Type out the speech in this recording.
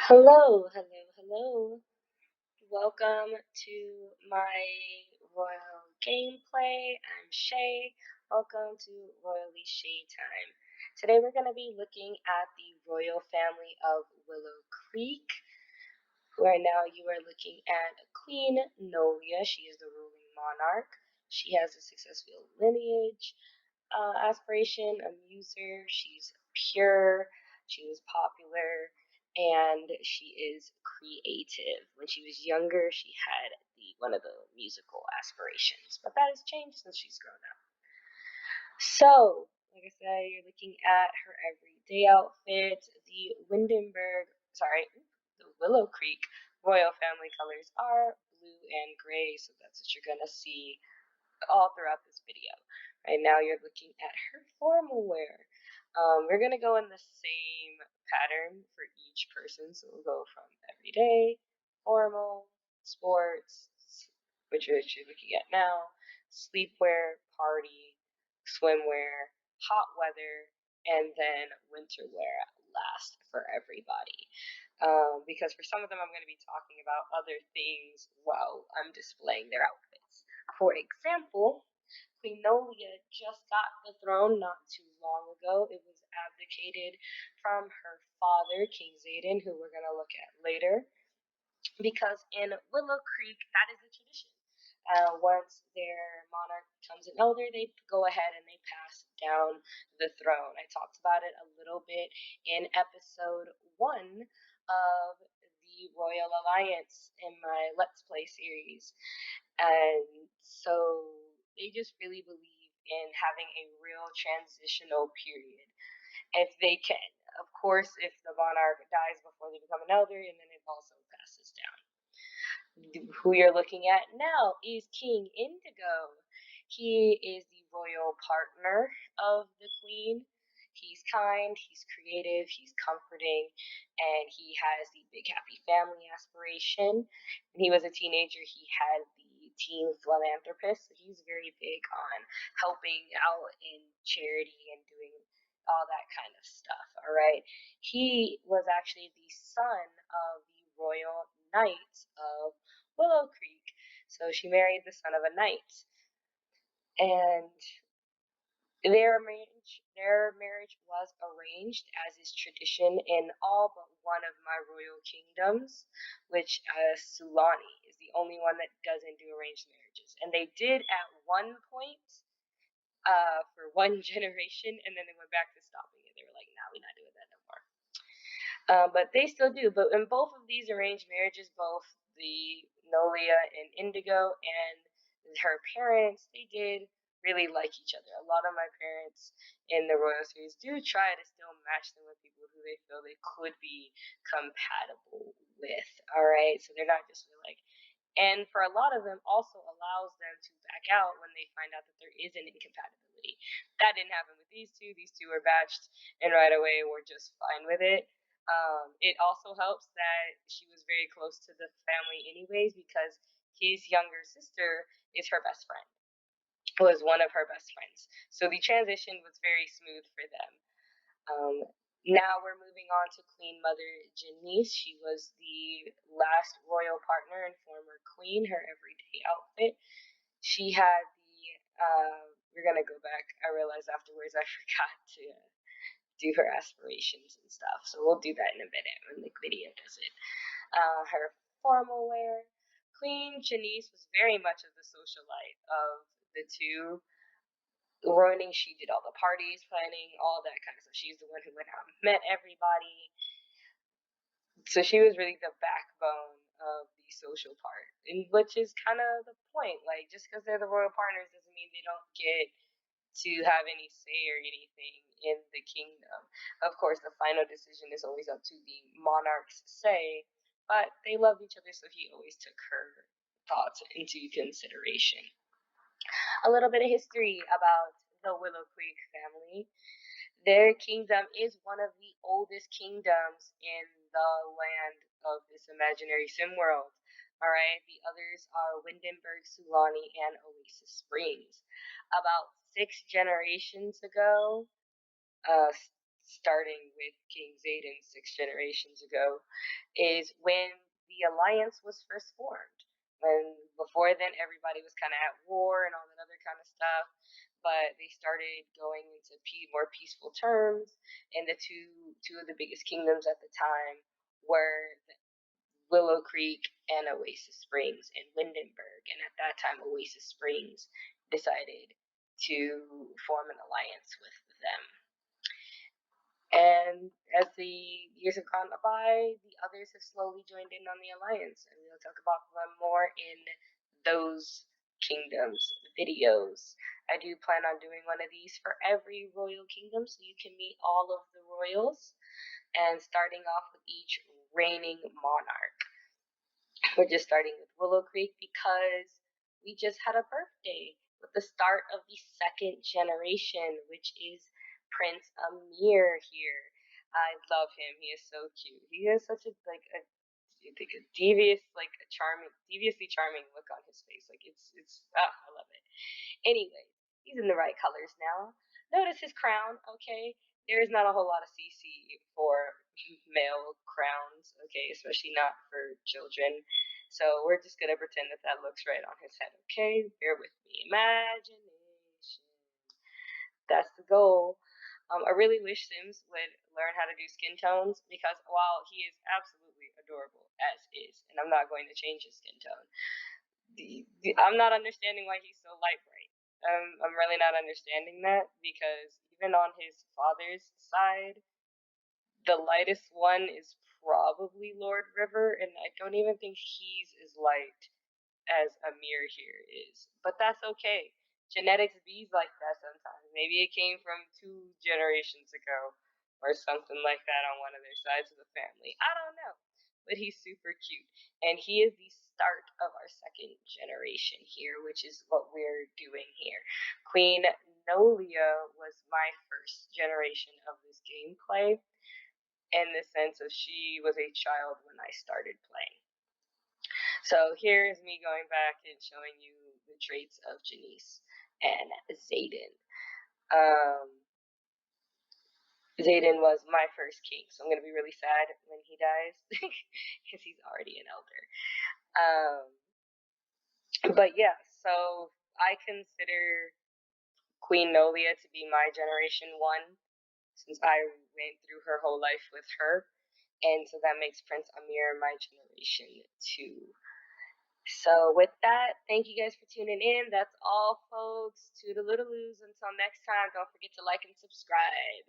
Hello, hello, hello. Welcome to my royal gameplay. I'm Shay. Welcome to Royally Shay Time. Today we're going to be looking at the royal family of Willow Creek, where now you are looking at Queen Nolia. She is the ruling monarch. She has a successful lineage, aspiration, a muser. She's pure. She was popular, and she is creative. When she was younger, she had one of the musical aspirations, but that has changed since she's grown up. So, like I said, you're looking at her everyday outfit. The Willow Creek royal family colors are blue and gray, so that's what you're gonna see all throughout this video. Right now you're looking at her formal wear. We're going to go in the same pattern for each person. So we'll go from everyday, formal, sports, which you're looking at now, sleepwear, party, swimwear, hot weather, and then winter wear last for everybody. Because for some of them, I'm going to be talking about other things while I'm displaying their outfits. For example, Queen Nolia just got the throne not too long ago. It was abdicated from her father, King Zayden, who we're going to look at later, because in Willow Creek, that is a tradition. Once their monarch becomes an elder, they go ahead and they pass down the throne. I talked about it a little bit in episode 1 of the Royal Alliance in my Let's Play series. And so they just really believe in having a real transitional period if they can. Of course, if the monarch dies before they become an elder, and then it also passes down. Who you're looking at now is King Indigo. He is the royal partner of the queen. He's kind, he's creative, he's comforting, and he has the big happy family aspiration. When he was a teenager, he had the teen philanthropist, so he's very big on helping out in charity and doing all that kind of stuff. All right. He was actually the son of the royal knight of Willowcreek. So she married the son of a knight. And their marriage was arranged, as is tradition in all but one of my royal kingdoms, which Sulani is the only one that doesn't do arranged marriages. And they did at one point for one generation, and then they went back to stopping it. They were like, "No, we're not doing that no more." But they still do. But in both of these arranged marriages, both the Nolia and Indigo and her parents, they did really like each other. A lot of my parents in the royal series do try to still match them with people who they feel they could be compatible with. All right, so they're not just really like. And for a lot of them, also allows them to back out when they find out that there is an incompatibility. That didn't happen with these two. These two were batched, and right away were just fine with it. It also helps that she was very close to the family, anyways, because his younger sister is her best friend, was one of her best friends. So the transition was very smooth for them. Um, Now we're moving on to Queen Mother Janice. She was the last royal partner and former queen, her everyday outfit. She had we're gonna go back. I realized afterwards I forgot to do her aspirations and stuff. So we'll do that in a minute when the video does it. Her formal wear. Queen Janice was very much of the socialite of the two. Ruining, she did all the parties, planning, all that kind of stuff. She's the one who went out and met everybody. So she was really the backbone of the social part, and which is kind of the point. Like, just because they're the royal partners doesn't mean they don't get to have any say or anything in the kingdom. Of course, the final decision is always up to the monarch's say, but they loved each other, so he always took her thoughts into consideration. A little bit of history about the Willow Creek family. Their kingdom is one of the oldest kingdoms in the land of this imaginary sim world. All right, the others are Windenburg, Sulani, and Oasis Springs. About 6 generations ago, starting with King Xaden 6 generations ago, is when the alliance was first formed. When before then everybody was kind of at war and all that other kind of stuff, but they started going into more peaceful terms, and the two of the biggest kingdoms at the time were Willowcreek and Oasis Springs and Lindenberg. And at that time, Oasis Springs decided to form an alliance with them. And as the years have gone by, the others have slowly joined in on the alliance, and we'll talk about them more in those kingdoms videos. I do plan on doing one of these for every royal kingdom so you can meet all of the royals, and starting off with each reigning monarch. We're just starting with Willowcreek because we just had a birthday with the start of the second generation, which is Prince Amir here. I love him. He is so cute. He has such a deviously charming look on his face. I love it. Anyway, he's in the right colors now. Notice his crown, okay? There is not a whole lot of CC for male crowns, okay? Especially not for children. So we're just gonna pretend that looks right on his head, okay? Bear with me. Imagination. That's the goal. I really wish Sims would learn how to do skin tones, because while he is absolutely adorable as is, and I'm not going to change his skin tone, I'm not understanding why he's so light bright. I'm really not understanding that, because even on his father's side, the lightest one is probably Lord River, and I don't even think he's as light as Amir here is. But that's okay. Genetics be like that sometimes. Maybe it came from 2 generations ago or something like that on one of their sides of the family. I don't know. But he's super cute. And he is the start of our second generation here, which is what we're doing here. Queen Nolia was my first generation of this gameplay, in the sense of she was a child when I started playing. So here's me going back and showing you the traits of Janice and Xaden. Xaden was my first king, so I'm going to be really sad when he dies, because he's already an elder. But yeah, so I consider Queen Nolia to be my generation 1, since I went through her whole life with her, and so that makes Prince Amir my generation 2. So with that, thank you guys for tuning in. That's all, folks. Toodaloo. Until next time, don't forget to like and subscribe.